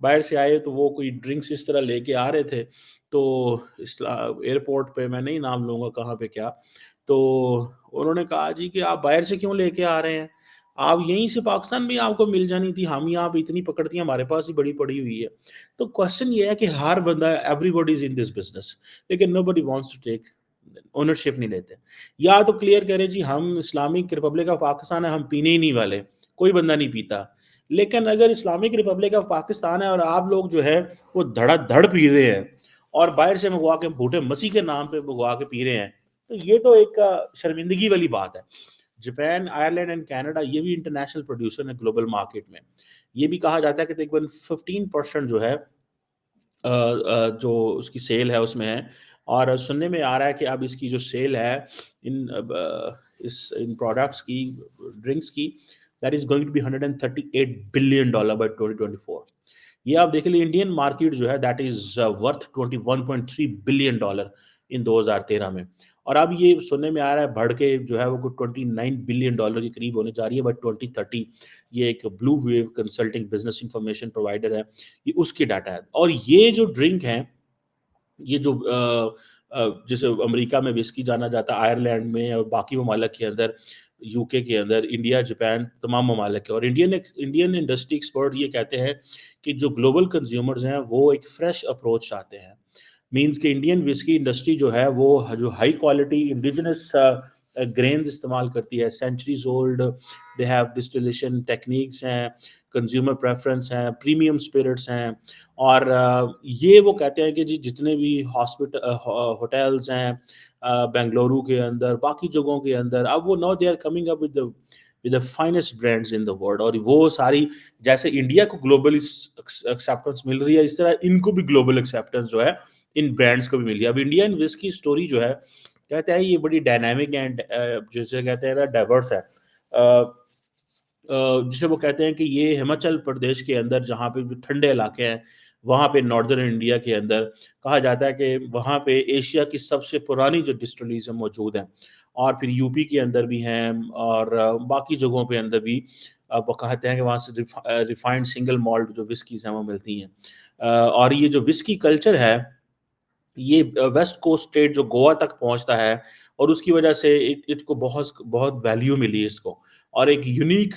باہر سے آئے تو وہ کوئی ڈرنکس اس طرح لے کے آ رہے تھے، تو ایئرپورٹ پہ میں نہیں نام لوں گا کہاں پہ کیا، تو انہوں نے کہا جی کہ آپ باہر سے کیوں لے کے آ رہے ہیں؟ آپ یہیں سے پاکستان میں آپ کو مل جانی تھی، ہم یہاں پہ اتنی پکڑتی ہیں، ہمارے پاس ہی بڑی پڑی ہوئی ہے۔ تو کوسچن یہ ہے کہ ہر بندہ every body is in this business, لیکن نو بڈی وانٹس ٹو ٹیک اونرشپ نہیں لیتے۔ یا تو کلیئر کرے جی ہم اسلامک ریپبلک آف پاکستان ہے، ہم پینے ہی نہیں والے، کوئی بندہ نہیں پیتا۔ لیکن اگر اسلامک ریپبلک آف پاکستان ہے اور آپ لوگ جو ہے وہ دھڑا دھڑ پی رہے ہیں اور باہر سے منگوا کے بھوٹے مسیح کے نام پہ منگوا کے پی رہے ہیں، تو یہ تو ایک شرمندگی والی بات ہے۔ جاپان، آئرلینڈ اینڈ کینیڈا یہ بھی انٹرنیشنل پروڈیوسر ہے گلوبل مارکیٹ میں۔ یہ بھی کہا جاتا ہے کہ تقریباً 15% جو ہے جو اس کی سیل ہے اس میں ہے، اور سننے میں آ رہا ہے کہ اب اس کی جو سیل ہے ان ان پروڈکٹس کی، ڈرنکس کی، that is going to be $138 billion by 2024۔ یہ آپ دیکھ لیں انڈین مارکیٹ جو ہے that is worth $21.3 billion in 2013 میں، اور اب یہ سننے میں آ رہا ہے بڑھ کے جو ہے وہ $29 بلین کے قریب ہونے جا رہی ہے بائی 2030۔ یہ ایک Blue Weave Consulting business information provider ہے، یہ اس کی ڈاٹا ہے۔ اور یہ جو ڈرنک ہیں، یہ جو جیسے امریکہ میں وسکی جانا جاتا ہے، آئرلینڈ میں اور باقی ممالک کے اندر، یو کے اندر، انڈیا، جاپان، تمام ممالک کے، اور انڈین انڈسٹری ایکسپرٹ یہ کہتے ہیں کہ جو گلوبل کنزیومرز ہیں وہ ایک فریش اپروچ چاہتے ہیں۔ مینس کہ انڈین وسکی انڈسٹری جو ہے وہ جو ہائی کوالٹی انڈیجنس گرینز استعمال کرتی ہے، centuries old, they have distillation techniques ہیں، کنزیومر پریفرنس ہیں، پریمیم اسپرٹس ہیں، اور یہ وہ کہتے ہیں کہ جی جتنے بھی ہوٹلز ہیں بنگلورو کے اندر، باقی جگہوں کے اندر، اب وہ now they are coming up with the finest brands in the world, اور وہ ساری جیسے انڈیا کو گلوبل ایکسیپٹنس مل رہی ہے، اس طرح ان کو بھی گلوبل ایکسیپٹنس جو ہے ان برانڈز کو بھی مل رہی ہے۔ اب انڈین وسکی اسٹوری جو ہے کہتے ہیں یہ بڑی ڈائنامک اینڈ جسے کہتے ہیں نا ڈائیورس ہے، جسے وہ کہتے ہیں کہ یہ ہماچل پردیش کے اندر جہاں پہ بھی ٹھنڈے علاقے ہیں، وہاں پہ ناردرن انڈیا کے اندر کہا جاتا ہے کہ وہاں پہ ایشیا کی سب سے پرانی جو ڈسٹلیز ہیں موجود ہیں، اور پھر یو پی کے اندر بھی ہیں، اور باقی جگہوں پہ اندر بھی وہ کہتے ہیں کہ وہاں سے ریفائنڈ سنگل مالٹ جو وسکیز ہیں وہ ملتی ہیں۔ اور یہ جو وسکی کلچر ہے یہ ویسٹ کوسٹ اسٹیٹ جو گوا تک پہنچتا ہے، اور اس کی وجہ سے اٹ کو بہت بہت ویلیو ملی اس کو، اور ایک یونیک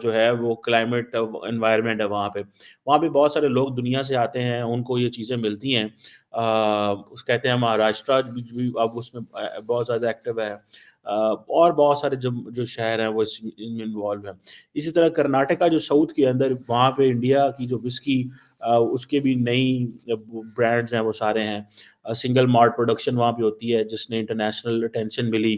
جو ہے وہ کلائمیٹ انوائرمنٹ ہے وہاں پہ بہت سارے لوگ دنیا سے آتے ہیں، ان کو یہ چیزیں ملتی ہیں۔ کہتے ہیں مہاراشٹرا بھی اب اس میں بہت زیادہ ایکٹیو ہے، اور بہت سارے جو شہر ہیں وہ ان میں انوالو ہیں۔ اسی طرح کرناٹکا جو ساؤتھ کے اندر، وہاں پہ انڈیا کی جو وسکی اس کے بھی نئی برانڈز ہیں وہ سارے ہیں۔ سنگل مالٹ پروڈکشن وہاں پہ ہوتی ہے جس نے انٹرنیشنل اٹینشن ملی،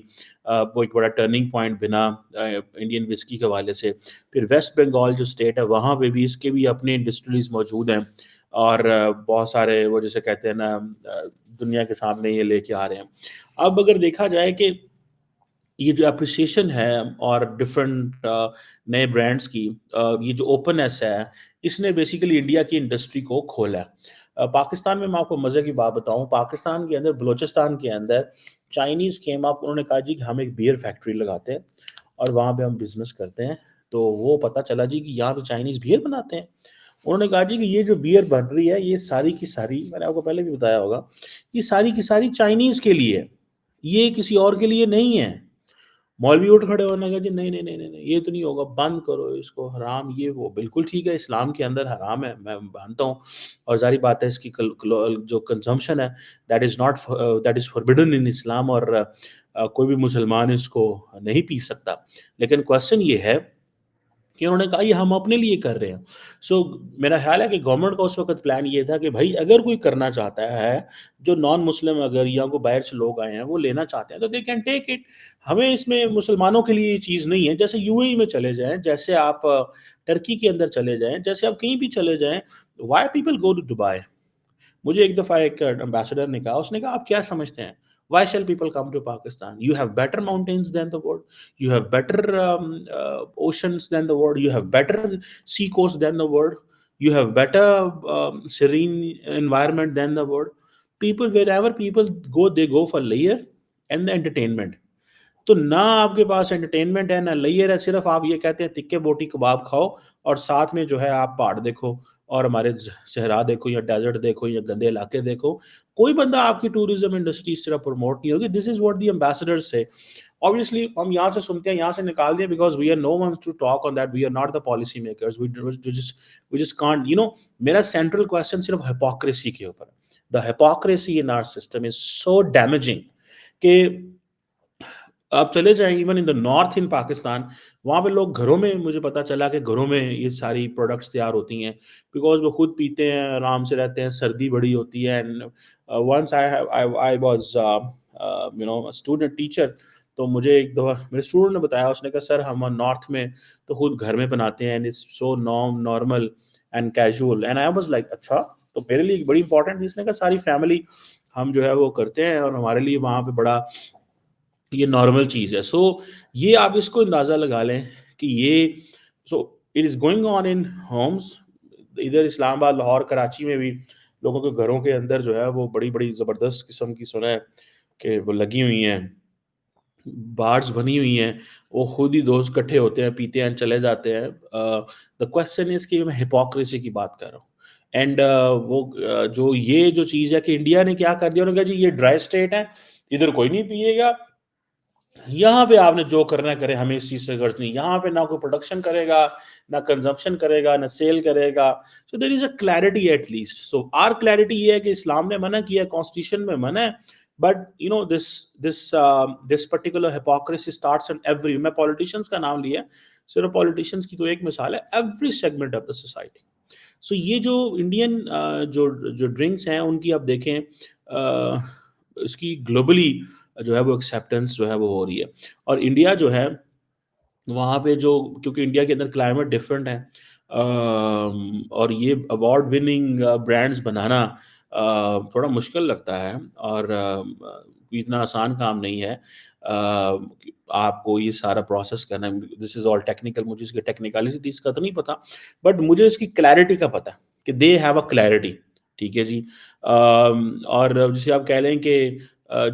وہ ایک بڑا ٹرننگ پوائنٹ بنا انڈین وسکی کے حوالے سے۔ پھر ویسٹ بنگال جو اسٹیٹ ہے وہاں پہ بھی اس کے بھی اپنے انڈسٹریز موجود ہیں، اور بہت سارے وہ جیسے کہتے ہیں نا دنیا کے سامنے یہ لے کے آ رہے ہیں۔ اب اگر دیکھا جائے کہ یہ جو اپریسیشن ہے اور ڈفرینٹ نئے برانڈس کی، یہ جو اوپننس ہے، اس نے بیسیکلی انڈیا کی انڈسٹری کو کھولا ہے۔ پاکستان میں آپ کو مزے کی بات بتاؤں، پاکستان کے اندر بلوچستان کے اندر چائنیز کیم اپ، انہوں نے کہا جی کہ ہم ایک بیئر فیکٹری لگاتے ہیں اور وہاں پہ ہم بزنس کرتے ہیں، تو وہ پتہ چلا جی کہ یہاں پہ چائنیز بیئر بناتے ہیں۔ انہوں نے کہا جی کہ یہ جو بیئر بن رہی ہے یہ ساری کی ساری، میں نے آپ کو پہلے بھی بتایا ہوگا، یہ ساری کی ساری چائنیز کے لیے، یہ کسی اور کے لیے نہیں ہے۔ مولوی اٹھ کھڑے ہونے کا جی نہیں نہیں نہیں نہیں یہ تو نہیں ہوگا، بند کرو اس کو، حرام یہ وہ، بالکل ٹھیک ہے، اسلام کے اندر حرام ہے، میں مانتا ہوں، اور ظاہری بات ہے اس کی جو کنزمپشن ہے دیٹ از فاربڈن ان اسلام، اور کوئی بھی مسلمان اس کو نہیں پی سکتا۔ لیکن کوشچن یہ ہے کہ انہوں نے کہا یہ ہم اپنے لیے کر رہے ہیں۔ میرا خیال ہے کہ گورنمنٹ کا اس وقت پلان یہ تھا کہ بھائی اگر کوئی کرنا چاہتا ہے، جو نان مسلم اگر یا کو باہر سے لوگ آئے ہیں وہ لینا چاہتے ہیں تو دے کین ٹیک اٹ، ہمیں اس میں مسلمانوں کے لیے یہ چیز نہیں ہے۔ جیسے یو اے ای میں چلے جائیں، جیسے آپ ٹرکی کے اندر چلے جائیں، جیسے آپ کہیں بھی چلے جائیں، why people go to Dubai? مجھے ایک دفعہ ایک امبیسڈر نے کہا، اس نے کہا آپ کیا سمجھتے ہیں why shall people come to Pakistan? You have better mountains than the world, you have better oceans than the world, you have better sea coast than the world, you have better serene environment than the world. People, wherever people go, they go for leisure and entertainment. تو نہ آپ کے پاس entertainment ہے نہ layer ہے، صرف آپ یہ کہتے ہیں تکے بوٹی کباب کھاؤ اور ساتھ میں جو ہے آپ پہاڑ دیکھو اور ہمارے صحرا دیکھو یا ڈیزرٹ دیکھو یا گندے علاقے دیکھو, کوئی بندہ آپ کی ٹوریزم انڈسٹری اس طرح پروموٹ نہیں ہوگی. دس از واٹ دی امبیسڈر سے. Obviously ہم یہاں سے سنتے ہیں, یہاں سے نکال دیں, because we are no one to talk on that, we are not the policy makers, we just can't, میرا central question صرف hypocrisy کے اوپر ہے. The hypocrisy in our system is so damaging کہ آپ چلے جائیں ایون ان دا نارتھ ان پاکستان, وہاں پہ لوگ گھروں میں, مجھے پتا چلا کہ گھروں میں یہ ساری پروڈکٹس تیار ہوتی ہیں, بیکاز وہ خود پیتے ہیں, آرام سے رہتے ہیں, سردی بڑی ہوتی ہے. And once I was student teacher, تو مجھے ایک دفعہ میرے اسٹوڈنٹ نے بتایا, اس نے کہا سر ہم نارتھ میں تو خود گھر میں بناتے ہیں, and it's so normal and casual. And I was like اچھا, تو میرے لیے بڑی امپورٹنٹ چیز نے کہا ساری فیملی ہم جو ہے وہ کرتے ہیں, اور ہمارے لیے وہاں پہ بڑا یہ نارمل چیز ہے. سو یہ آپ اس کو اندازہ لگا لیں کہ یہ so it is going on in homes. ادھر اسلام آباد, لاہور, کراچی میں بھی لوگوں کے گھروں کے اندر جو ہے وہ بڑی بڑی زبردست قسم کی سنا ہے کہ وہ لگی ہوئی ہیں, بارز بنی ہوئی ہیں, وہ خود ہی دوست اکٹھے ہوتے ہیں, پیتے ہیں, چلے جاتے ہیں. دا کوشچن از کہ میں ہپوکریسی کی بات کر رہا ہوں. اینڈ وہ جو یہ جو چیز ہے کہ انڈیا نے کیا کر دیا, انہوں نے کہا جی یہ ڈرائی اسٹیٹ ہے, ادھر کوئی نہیں پیے گا, یہاں پہ آپ نے جو کرنا کرے, ہمیں اس چیز سے غرض نہیں. یہاں پہ نہ کوئی پروڈکشن کرے گا, نہ کنزمپشن کرے گا, نہ سیل کرے گا. So there is a clarity at least. So our clarity یہ ہے کہ اسلام نے منع کیا, کانسٹیٹیوشن میں منع ہے, but this particular hypocrisy starts in every, میں پولیٹیشنس کا نام لیا, صرف پولیٹیشنس کی تو ایک مثال ہے, every segment of the society. So یہ جو انڈین جو ڈرنکس ہیں ان کی آپ دیکھیں, اس کی گلوبلی جو ہے وہ ایکسیپٹنس جو ہے وہ ہو رہی ہے. اور انڈیا جو ہے وہاں پہ جو, کیونکہ انڈیا کے اندر کلائمیٹ ڈفرینٹ ہے, اور یہ ایوارڈ وننگ برانڈز بنانا تھوڑا مشکل لگتا ہے, اور اتنا آسان کام نہیں ہے آپ کو یہ سارا پروسیس کرنا. دس از آل ٹیکنیکل, مجھے اس کی ٹیکنیکلٹیز کا تو نہیں پتا, بٹ مجھے اس کی کلیئرٹی کا پتا کہ دے ہیو اے کلیئرٹی. ٹھیک ہے جی. اور جسے آپ کہہ لیں کہ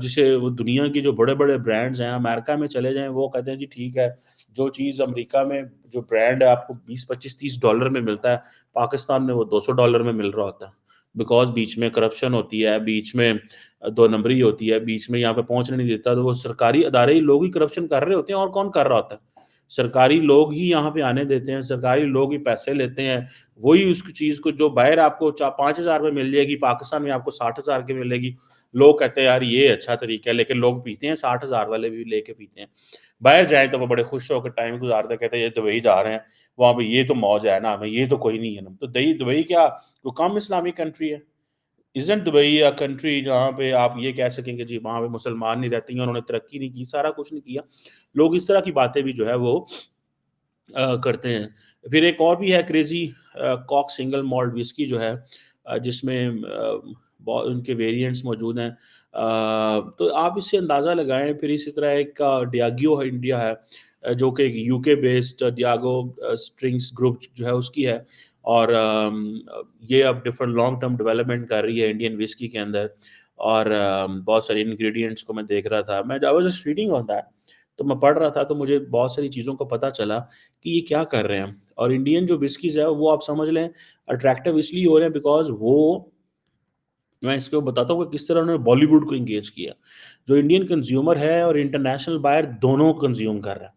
جسے وہ دنیا کی جو بڑے بڑے برانڈز ہیں, امریکہ میں چلے جائیں, وہ کہتے ہیں جی ٹھیک ہے, جو چیز امریکہ میں جو برانڈ ہے آپ کو $20-25-30 میں ملتا ہے, پاکستان میں وہ $200 میں مل رہا ہوتا ہے, بیکاز بیچ میں کرپشن ہوتی ہے, بیچ میں دو نمبری ہوتی ہے, بیچ میں یہاں پہ پہنچنے نہیں دیتا. تو وہ سرکاری ادارے ہی لوگ ہی کرپشن کر رہے ہوتے ہیں, اور کون کر رہا ہوتا ہے؟ سرکاری لوگ ہی یہاں پہ آنے دیتے ہیں, سرکاری لوگ ہی پیسے لیتے ہیں. وہی اس کی چیز کو جو باہر آپ کو 5,000 میں مل جائے گی, پاکستان میں آپ کو 60,000 کی ملے گی. لوگ کہتے ہیں یار یہ اچھا طریقہ ہے, لیکن لوگ پیتے ہیں, 60,000 والے بھی لے کے پیتے ہیں. باہر جائیں تو وہ بڑے خوش ہو کے ٹائم گزارتے ہیں, کہتے ہیں یہ دبئی جا رہے ہیں, وہاں پہ یہ تو موج ہے نا, ہمیں یہ تو کوئی نہیں ہے نا. تو دبئی کیا وہ کم اسلامی کنٹری ہے؟ Isn't دبئی a country جہاں پہ آپ یہ کہہ سکیں کہ جی وہاں پہ مسلمان نہیں رہتے ہیں, انہوں نے ترقی نہیں کی, سارا کچھ نہیں کیا. لوگ اس طرح کی باتیں بھی جو ہے وہ کرتے ہیں. پھر ایک اور بھی ہے کریزی کاک سنگل مالٹ وسکی جو ہے, جس میں ان کے ویریئنٹس موجود ہیں. تو آپ اس سے اندازہ لگائیں. پھر اسی طرح ایک ڈیاگیو ہے, انڈیا ہے, جو کہ یو کے بیسڈ ڈیاگو اسٹرنگس گروپ جو ہے اس کی ہے, اور یہ اب ڈفرنٹ لانگ ٹرم ڈیولپمنٹ کر رہی ہے انڈین وسکی کے اندر. اور بہت سارے انگریڈینٹس کو میں دیکھ رہا تھا, میں I was just reading on that, تو میں پڑھ رہا تھا, تو مجھے بہت ساری چیزوں کا پتہ چلا کہ یہ کیا کر رہے ہیں. اور انڈین جو وسکیز ہے وہ آپ سمجھ لیں اٹریکٹیو اس لیے ہو رہے ہیں بیکاز وہ, میں اس کو بتاتا ہوں کہ کس طرح انہوں نے بالی ووڈ کو انگیج کیا. جو انڈین کنزیومر ہے اور انٹرنیشنل بائر دونوں کنزیوم کر رہا ہے.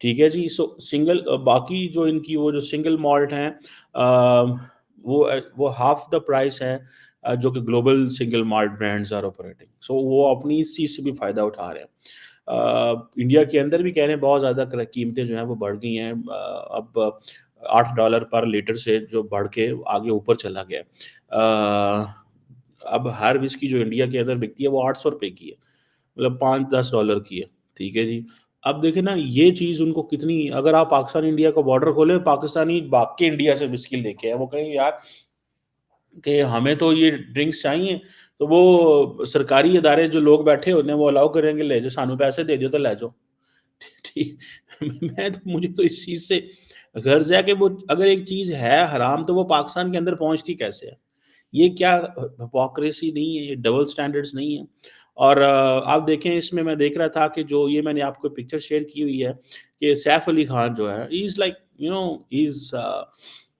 ٹھیک ہے جی. سو سنگل, باقی جو ان کی وہ جو سنگل مالٹ ہیں وہ ہاف دا پرائس ہے جو کہ global single malt brands are operating. So وہ اپنی اس چیز سے بھی فائدہ اٹھا رہے ہیں. انڈیا کے اندر بھی کہہ رہے ہیں بہت زیادہ قیمتیں جو ہیں وہ بڑھ گئی ہیں, اب $8 پر لیٹر سے جو بڑھ کے آگے اوپر چلا گیا. اب ہر وسکی جو انڈیا کے اندر بکتی ہے وہ $800 کی ہے, مطلب $5-10 کی ہے. ٹھیک ہے جی. اب دیکھیں نا یہ چیز ان کو کتنی, اگر آپ پاکستان انڈیا کا بارڈر کھولیں, پاکستانی باقی انڈیا سے وسکی لے کے ہیں, وہ کہیں یار کہ ہمیں تو یہ ڈرنکس چاہیے, تو وہ سرکاری ادارے جو لوگ بیٹھے ہوتے ہیں وہ الاؤ کریں گے, لے جاؤ, سانو پیسے دے دیو تو لے جاؤ. ٹھیک, مجھے تو اس چیز سے غرض ہے کہ وہ اگر ایک چیز ہے حرام تو وہ پاکستان کے اندر پہنچتی کیسے ہے؟ یہ کیا ہپوکریسی نہیں ہے, یہ ڈبل سٹینڈرڈز نہیں ہے. اور آپ دیکھیں اس میں دیکھ رہا تھا کہ جو یہ میں نے آپ کو پکچر شیئر کی ہوئی ہے کہ سیف علی خان جو ہے, ہی از لائک ہی از